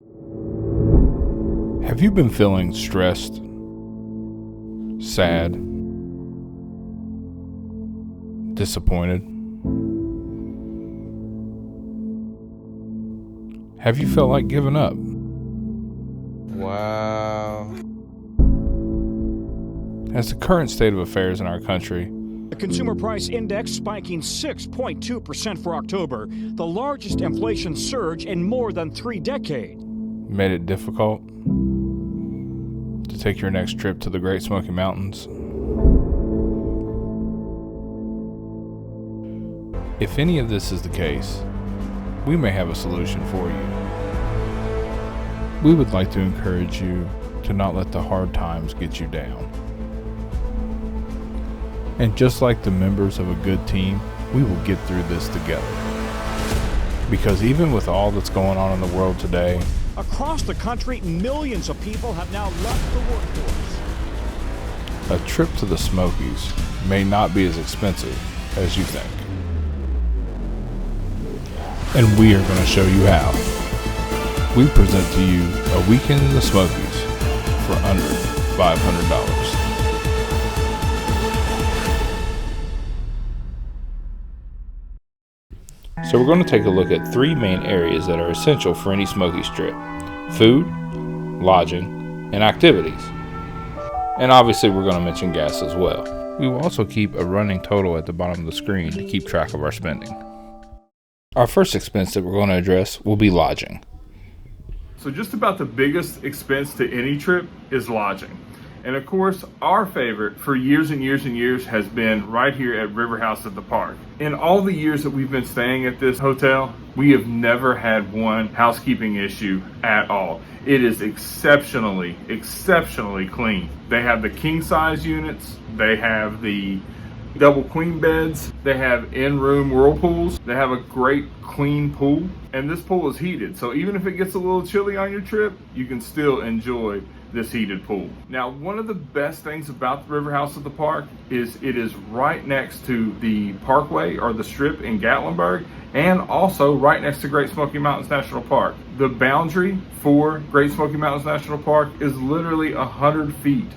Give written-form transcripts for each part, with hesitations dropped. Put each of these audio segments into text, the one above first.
Have you been feeling stressed, sad, disappointed? Have you felt like giving up? Wow. As the current state of affairs in our country, The consumer price index spiking 6.2% for October, the largest inflation surge in more than 3 decades. made it difficult to take your next trip to the Great Smoky Mountains. If any of this is the case, we may have a solution for you. We would like to encourage you to not let the hard times get you down. And just like the members of a good team, we will get through this together. Because even with all that's going on in the world today, Across the country, millions of people have now left the workforce. a trip to the Smokies may not be as expensive as you think. And we are going to show you how. We present to you a weekend in the Smokies for under $500. So we're going to take a look at 3 main areas that are essential for any Smokies trip: food, lodging, and activities. And obviously we're going to mention gas as well. We will also keep a running total at the bottom of the screen to keep track of our spending. Our first expense that we're going to address will be lodging. So just about the biggest expense to any trip is lodging. And of course, our favorite for years and years and years has been right here at Riverhouse at the park. In all the years that we've been staying at this hotel, we have never had one housekeeping issue at all. It is exceptionally clean. They have the king size units, they have the double queen beds, they have in-room whirlpools, they have a great clean pool, and this pool is heated. So even if it gets a little chilly on your trip, you can still enjoy this heated pool. Now, one of the best things about the Riverhouse at the park is it is right next to the parkway or the strip in Gatlinburg, and also right next to Great Smoky Mountains National Park. The boundary for Great Smoky Mountains National Park is literally 100 feet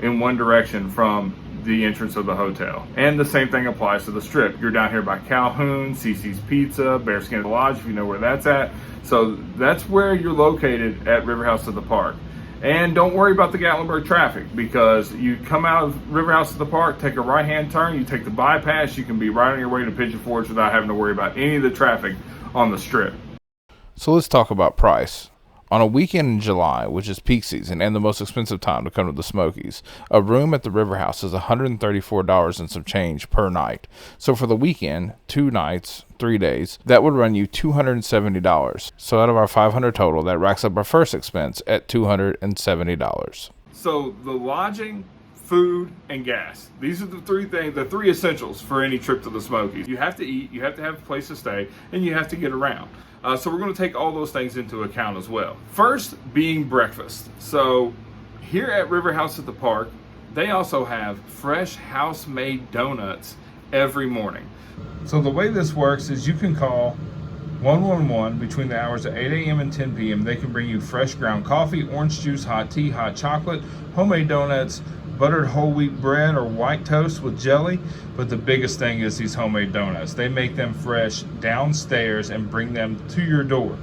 in one direction from the entrance of the hotel. And the same thing applies to the strip. You're down here by Calhoun, CC's Pizza, Bearskin Lodge, if you know where that's at. So that's where you're located at Riverhouse at the park. And don't worry about the Gatlinburg traffic, because you come out of Riverhouse at the park, take a right-hand turn, you take the bypass, you can be right on your way to Pigeon Forge without having to worry about any of the traffic on the strip. So let's talk about price. On a weekend in July, which is peak season and the most expensive time to come to the Smokies, a room at the Riverhouse is $134 and some change per night. So for the weekend, 2 nights, 3 days, that would run you $270. So out of our $500 total, that racks up our first expense at $270. So the lodging, food, and gas. These are the 3 things, the 3 essentials for any trip to the Smokies. You have to eat, you have to have a place to stay, and you have to get around. So we're going to take all those things into account as well. First being breakfast. So here at Riverhouse at the park, they also have fresh house-made donuts every morning. So the way this works is you can call 111 between the hours of 8 a.m. and 10 p.m. They can bring you fresh ground coffee, orange juice, hot tea, hot chocolate, homemade donuts, buttered whole wheat bread or white toast with jelly. But the biggest thing is these homemade donuts. They make them fresh downstairs and bring them to your door.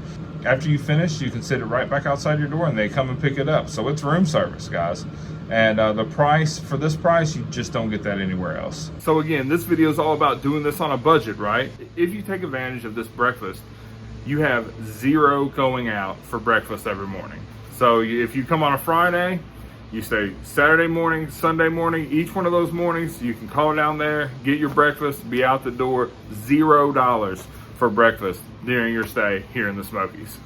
After you finish, you can sit it right back outside your door and they come and pick it up. So it's room service, guys. And the price, for this price, you just don't get that anywhere else. So again, this video is all about doing this on a budget, right? If you take advantage of this breakfast, you have 0 going out for breakfast every morning. So if you come on a Friday, you stay Saturday morning, Sunday morning, each one of those mornings, you can call down there, get your breakfast, be out the door, $0 for breakfast during your stay here in the Smokies.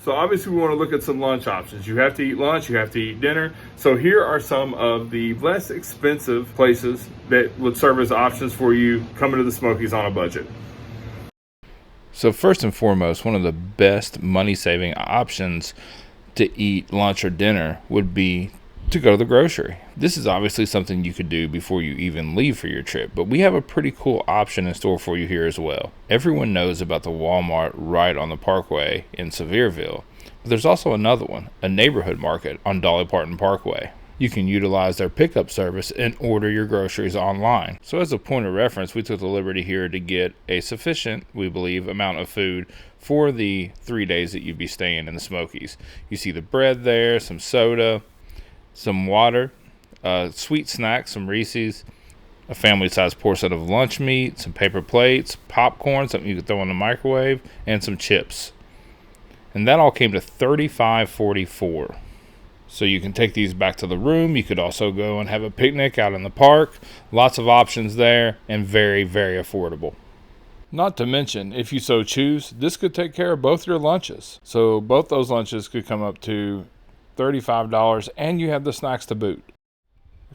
So obviously we want to look at some lunch options. You have to eat lunch, you have to eat dinner. So here are some of the less expensive places that would serve as options for you coming to the Smokies on a budget. So first and foremost, one of the best money-saving options to eat lunch or dinner would be to go to the grocery. This is obviously something you could do before you even leave for your trip, but we have a pretty cool option in store for you here as well. Everyone knows about the Walmart right on the Parkway in Sevierville, but there's also another one, a neighborhood market on Dolly Parton Parkway. You can utilize their pickup service and order your groceries online. So as a point of reference, we took the liberty here to get a sufficient, we believe, amount of food for the 3 days that you'd be staying in the Smokies. You see the bread there, some soda, some water, sweet snacks, some Reese's, a family-sized portion of lunch meat, some paper plates, popcorn, something you could throw in the microwave, and some chips. And that all came to $35.44. So you can take these back to the room. You could also go and have a picnic out in the park. Lots of options there, and very, very affordable. Not to mention, if you so choose, this could take care of both your lunches. So both those lunches could come up to $35, and you have the snacks to boot.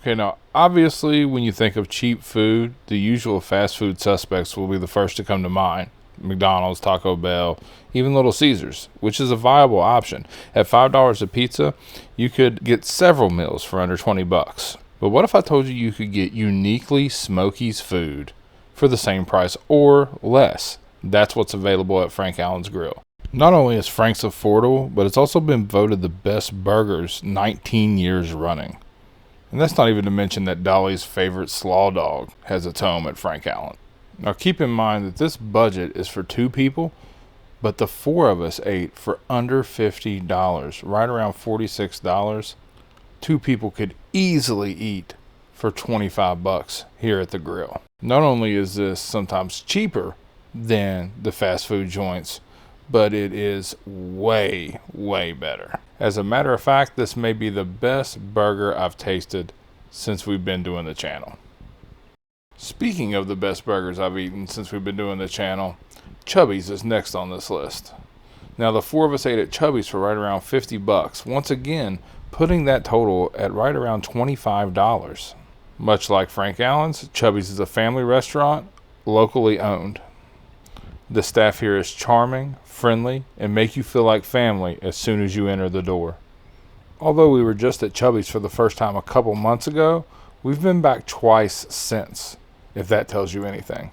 Okay, now obviously when you think of cheap food, the usual fast food suspects will be the first to come to mind. McDonald's, Taco Bell, even Little Caesars, which is a viable option. At $5 a pizza, you could get several meals for under $20. But what if I told you could get uniquely Smokies food for the same price or less? That's what's available at Frank Allen's Grill. Not only is Frank's affordable, but it's also been voted the best burgers 19 years running. And that's not even to mention that Dolly's favorite slaw dog has its home at Frank Allen. Now keep in mind that this budget is for 2 people, but the 4 of us ate for under $50, right around $46. 2 people could easily eat for $25 here at the grill. Not only is this sometimes cheaper than the fast food joints, but it is way, way better. As a matter of fact, this may be the best burger I've tasted since we've been doing the channel. Speaking of the best burgers I've eaten since we've been doing the channel, Chubby's is next on this list. Now the 4 of us ate at Chubby's for right around $50. Once again, putting that total at right around $25. Much like Frank Allen's, Chubby's is a family restaurant, locally owned. The staff here is charming, friendly, and make you feel like family as soon as you enter the door. Although we were just at Chubby's for the first time a couple months ago, we've been back twice since, if that tells you anything.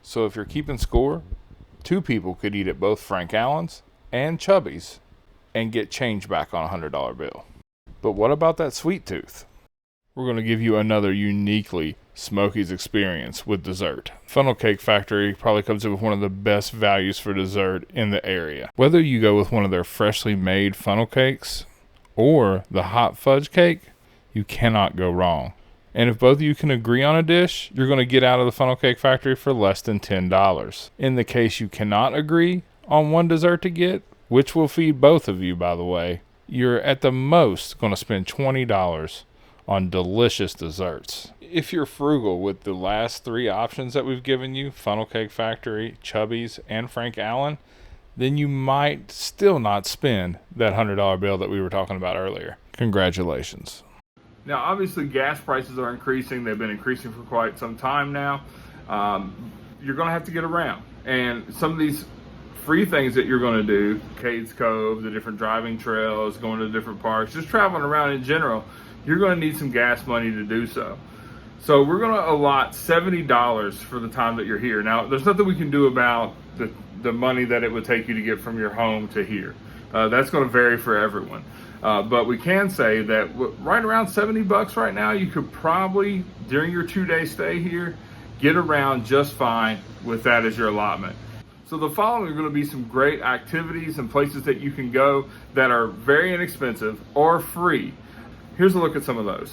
So if you're keeping score, 2 people could eat at both Frank Allen's and Chubby's and get change back on a $100 bill. But what about that sweet tooth? We're going to give you another uniquely Smokies experience with dessert. Funnel Cake Factory probably comes in with one of the best values for dessert in the area. Whether you go with one of their freshly made funnel cakes or the hot fudge cake, you cannot go wrong. And if both of you can agree on a dish, you're going to get out of the Funnel Cake Factory for less than $10. In the case you cannot agree on one dessert to get, which will feed both of you, by the way, you're at the most going to spend $20 on delicious desserts. If you're frugal with the last 3 options that we've given you, Funnel Cake Factory, Chubby's, and Frank Allen, then you might still not spend that $100 bill that we were talking about earlier. Congratulations. Now, obviously, gas prices are increasing. They've been increasing for quite some time now. You're going to have to get around. And some of these free things that you're going to do, Cades Cove, the different driving trails, going to different parks, just traveling around in general, you're going to need some gas money to do so. So we're going to allot $70 for the time that you're here. Now, there's nothing we can do about the money that it would take you to get from your home to here. That's going to vary for everyone. But we can say that right around $70 right now, you could probably, during your 2-day stay here, get around just fine with that as your allotment. So the following are going to be some great activities and places that you can go that are very inexpensive or free. Here's a look at some of those.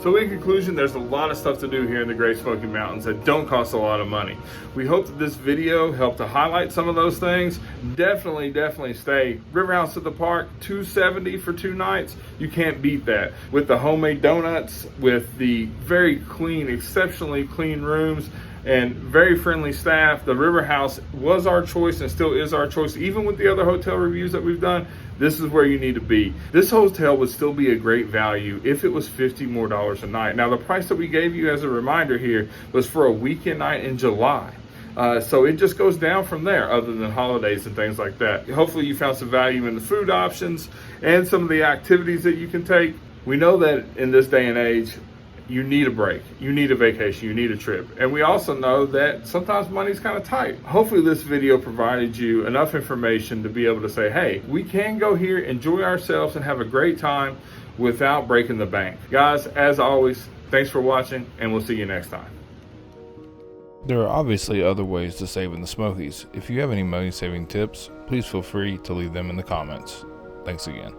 So in conclusion, there's a lot of stuff to do here in the Great Smoky Mountains that don't cost a lot of money. We hope that this video helped to highlight some of those things. Definitely stay. Riverhouse at the Park, $270 for 2 nights. You can't beat that. With the homemade donuts, with the very clean, exceptionally clean rooms, and very friendly staff. The Riverhouse was our choice and still is our choice. Even with the other hotel reviews that we've done, this is where you need to be. This hotel would still be a great value if it was $50 more a night. Now, the price that we gave you as a reminder here was for a weekend night in July. So it just goes down from there, other than holidays and things like that. Hopefully you found some value in the food options and some of the activities that you can take. We know that in this day and age, you need a break, you need a vacation, you need a trip. And we also know that sometimes money's kind of tight. Hopefully this video provided you enough information to be able to say, hey, we can go here, enjoy ourselves, and have a great time without breaking the bank. Guys, as always, thanks for watching, and we'll see you next time. There are obviously other ways to save in the Smokies. If you have any money saving tips, please feel free to leave them in the comments. Thanks again.